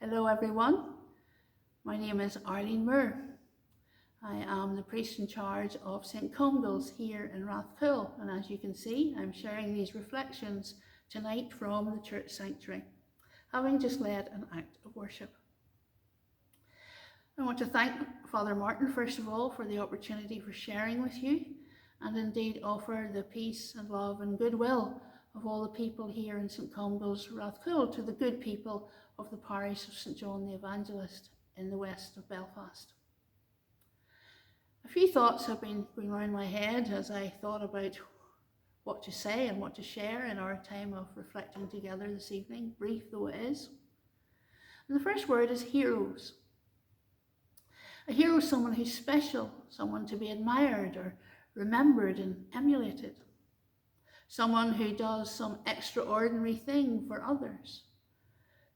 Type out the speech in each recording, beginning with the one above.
Hello everyone, my name is Arlene Moore. I am the priest in charge of St Congle's here in Rathcoole, and as you can see I'm sharing these reflections tonight from the church sanctuary, having just led an act of worship. I want to thank Father Martin first of all for the opportunity for sharing with you, and indeed offer the peace and love and goodwill of all the people here in St Congle's, Rathcoole, to the good people of the parish of St John the Evangelist in the west of Belfast. A few thoughts have been going around my head as I thought about what to say and what to share in our time of reflecting together this evening, brief though it is. And the first word is heroes. A hero is someone who's special, someone to be admired or remembered and emulated. Someone who does some extraordinary thing for others.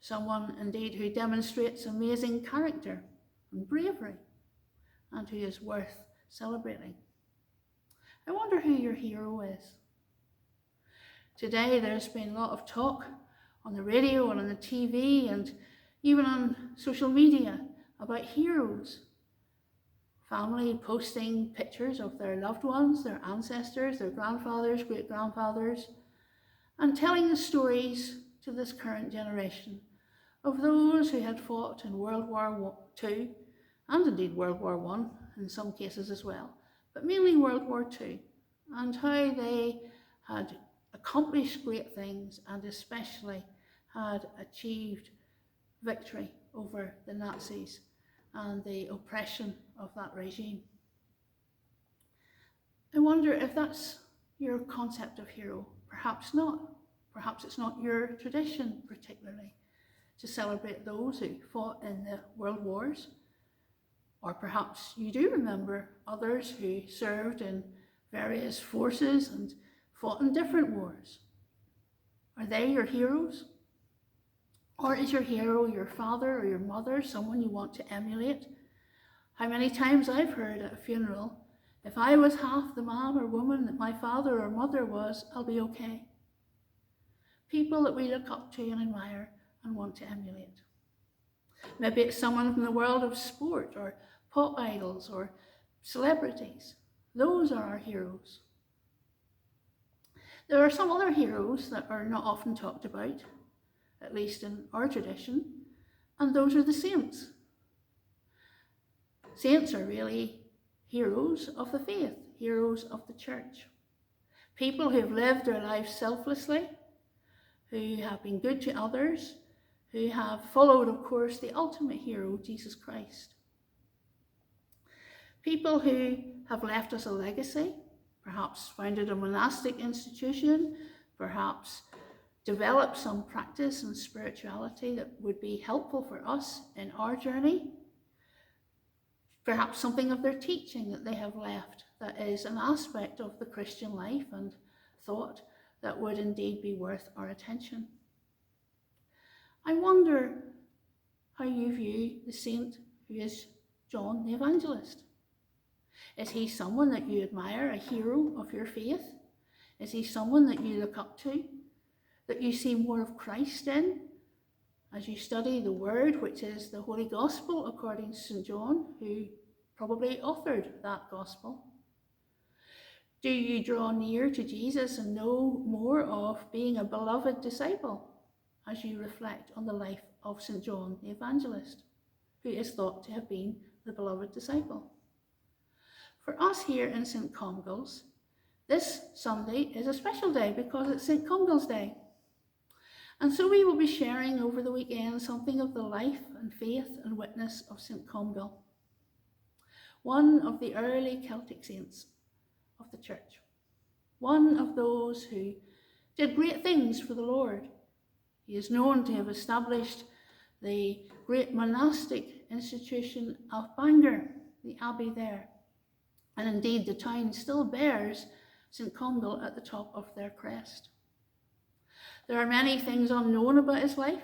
Someone indeed who demonstrates amazing character and bravery and who is worth celebrating. I wonder who your hero is. Today there's been a lot of talk on the radio and on the TV and even on social media about heroes. Family posting pictures of their loved ones, their ancestors, their grandfathers, great-grandfathers, and telling the stories to this current generation of those who had fought in World War II, and indeed World War I in some cases as well, but mainly World War II, and how they had accomplished great things and especially had achieved victory over the Nazis and the oppression of that regime. I wonder if that's your concept of hero. Perhaps not. Perhaps it's not your tradition particularly to celebrate those who fought in the world wars. Or perhaps you do remember others who served in various forces and fought in different wars. Are they your heroes? Or is your hero your father or your mother, someone you want to emulate? How many times I've heard at a funeral, if I was half the man or woman that my father or mother was, I'll be okay. People that we look up to and admire and want to emulate. Maybe it's someone from the world of sport or pop idols or celebrities. Those are our heroes. There are some other heroes that are not often talked about, at least in our tradition, and those are the saints. Saints are really heroes of the faith, heroes of the church. People who have lived their lives selflessly, who have been good to others, who have followed, of course, the ultimate hero, Jesus Christ. People who have left us a legacy, perhaps founded a monastic institution, perhaps develop some practice and spirituality that would be helpful for us in our journey. Perhaps something of their teaching that they have left that is an aspect of the Christian life and thought that would indeed be worth our attention. I wonder how you view the saint who is John the Evangelist. Is he someone that you admire, a hero of your faith? Is he someone that you look up to, that you see more of Christ in as you study the Word, which is the Holy Gospel according to St John, who probably authored that Gospel? Do you draw near to Jesus and know more of being a beloved disciple as you reflect on the life of St John the Evangelist, who is thought to have been the beloved disciple? For us here in St Congle's, this Sunday is a special day because it's St Congle's Day. And so we will be sharing over the weekend something of the life and faith and witness of St Congal, one of the early Celtic saints of the church, one of those who did great things for the Lord. He is known to have established the great monastic institution of Bangor, the abbey there. And indeed the town still bears St Congal at the top of their crest. There are many things unknown about his life.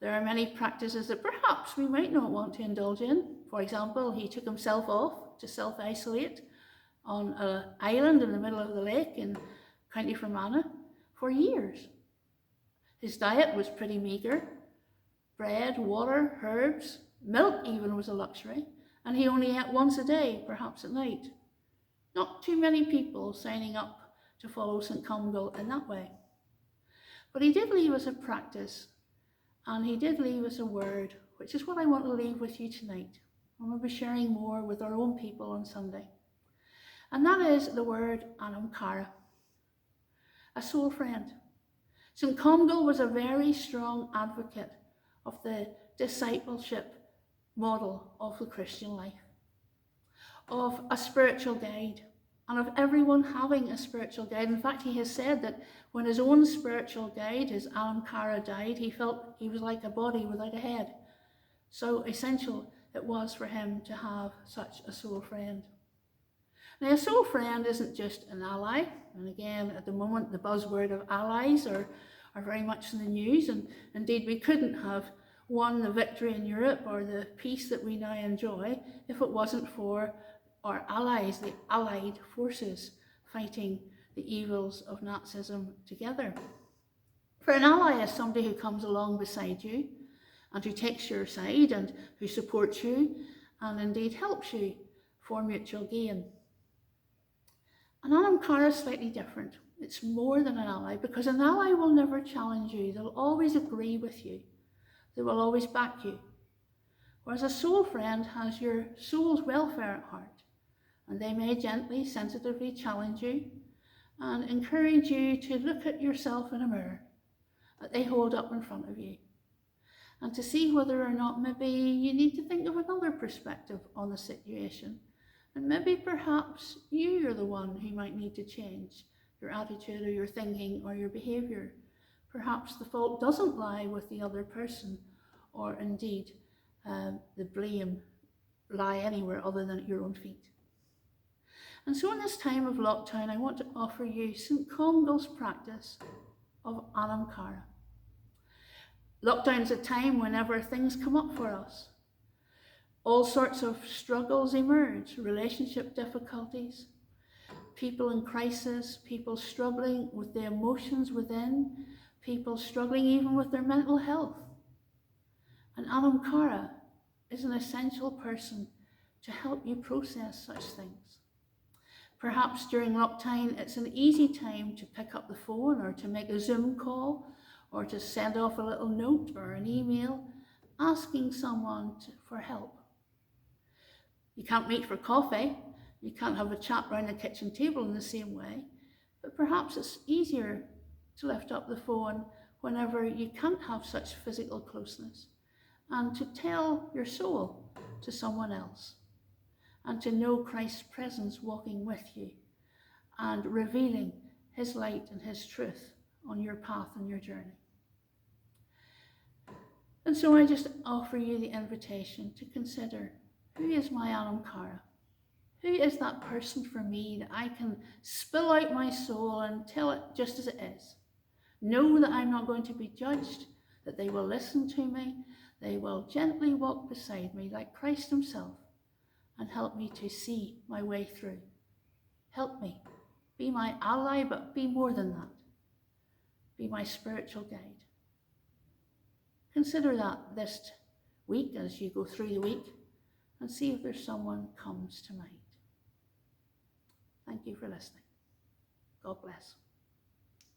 There are many practices that perhaps we might not want to indulge in. For example, he took himself off to self-isolate on an island in the middle of the lake in County Fermanagh for years. His diet was pretty meagre. Bread, water, herbs, milk even was a luxury, and he only ate once a day, perhaps at night. Not too many people signing up to follow St. Comgall in that way. But he did leave us a practice, and he did leave us a word, which is what I want to leave with you tonight. And we'll be sharing more with our own people on Sunday. And that is the word Cara, a soul friend. St. Comgall was a very strong advocate of the discipleship model of the Christian life, of a spiritual guide, and of everyone having a spiritual guide. In fact, he has said that when his own spiritual guide, his Cara, died, he felt he was like a body without a head. So essential it was for him to have such a soul friend. Now, a soul friend isn't just an ally, and again, at the moment, the buzzword of allies are very much in the news, and indeed we couldn't have won the victory in Europe or the peace that we now enjoy if it wasn't for our allies, the allied forces fighting the evils of Nazism together. For an ally is somebody who comes along beside you and who takes your side and who supports you and indeed helps you for mutual gain. An Cara is slightly different. It's more than an ally, because an ally will never challenge you. They'll always agree with you. They will always back you. Whereas a soul friend has your soul's welfare at heart, and they may gently, sensitively challenge you and encourage you to look at yourself in a mirror that they hold up in front of you, and to see whether or not maybe you need to think of another perspective on the situation. And maybe perhaps you are the one who might need to change your attitude or your thinking or your behaviour. Perhaps the fault doesn't lie with the other person, or indeed the blame lie anywhere other than at your own feet. And so in this time of lockdown, I want to offer you St. Comgall's practice of Cara. Lockdown is a time whenever things come up for us. All sorts of struggles emerge, relationship difficulties, people in crisis, people struggling with the emotions within, people struggling even with their mental health. And Cara is an essential person to help you process such things. Perhaps during lockdown, it's an easy time to pick up the phone or to make a Zoom call or to send off a little note or an email asking someone for help. You can't meet for coffee, you can't have a chat round the kitchen table in the same way, but perhaps it's easier to lift up the phone whenever you can't have such physical closeness, and to tell your soul to someone else, and to know Christ's presence walking with you and revealing his light and his truth on your path and your journey. And so I just offer you the invitation to consider, who is my Cara? Who is that person for me that I can spill out my soul and tell it just as it is? Know that I'm not going to be judged, that they will listen to me, they will gently walk beside me like Christ himself and help me to see my way through. Help me, be my ally, but be more than that. Be my spiritual guide. Consider that this week as you go through the week, and see if there's someone comes to mind. Thank you for listening. God bless.